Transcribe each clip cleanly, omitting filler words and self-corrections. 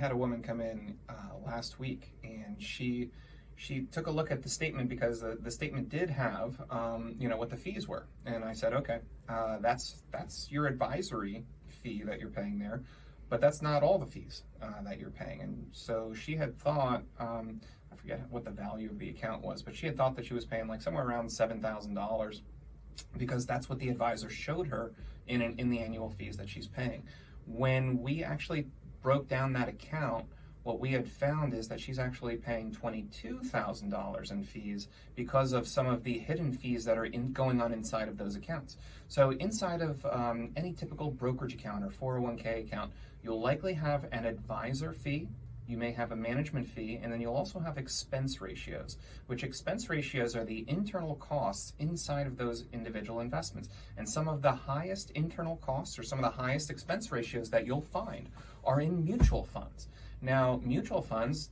had a woman come in last week, and she took a look at the statement because the statement did have, what the fees were. And I said, okay, that's your advisory fee that you're paying there, but that's not all the fees that you're paying. And so she had thought, I forget what the value of the account was, but she had thought that she was paying like somewhere around $7,000 because that's what the advisor showed her in the annual fees that she's paying. When we actually broke down that account, what we had found is that she's actually paying $22,000 in fees because of some of the hidden fees that are going on inside of those accounts. So inside of any typical brokerage account or 401k account, you'll likely have an advisor fee, you may have a management fee, and then you'll also have expense ratios, which expense ratios are the internal costs inside of those individual investments. And some of the highest internal costs or some of the highest expense ratios that you'll find are in mutual funds. Now, mutual funds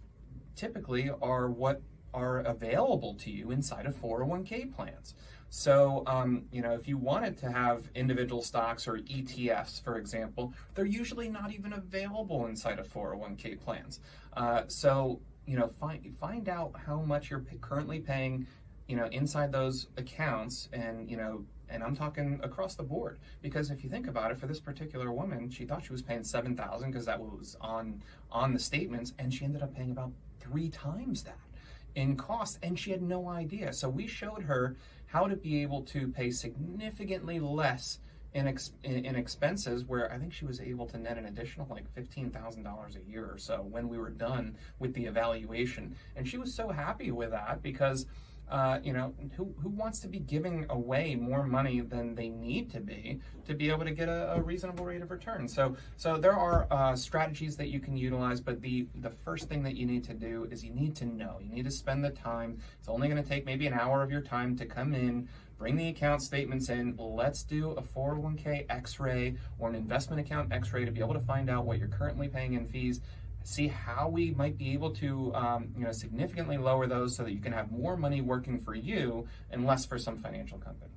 typically are what are available to you inside of 401k plans. So, if you wanted to have individual stocks or ETFs, for example, they're usually not even available inside of 401k plans. Find out how much you're currently paying, inside those accounts, and I'm talking across the board, because if you think about it, for this particular woman, she thought she was paying $7,000 because that was on the statements, and she ended up paying about 3 times that in cost, and she had no idea. So we showed her how to be able to pay significantly less in expenses, where I think she was able to net an additional like $15,000 a year or so when we were done with the evaluation. And she was so happy with that because who wants to be giving away more money than they need to be able to get a reasonable rate of return? So there are strategies that you can utilize, but the first thing that you need to do is you need to know. You need to spend the time. It's only going to take maybe an hour of your time to come in, bring the account statements in. Let's do a 401k x-ray or an investment account x-ray to be able to find out what you're currently paying in fees. See how we might be able to significantly lower those so that you can have more money working for you and less for some financial company.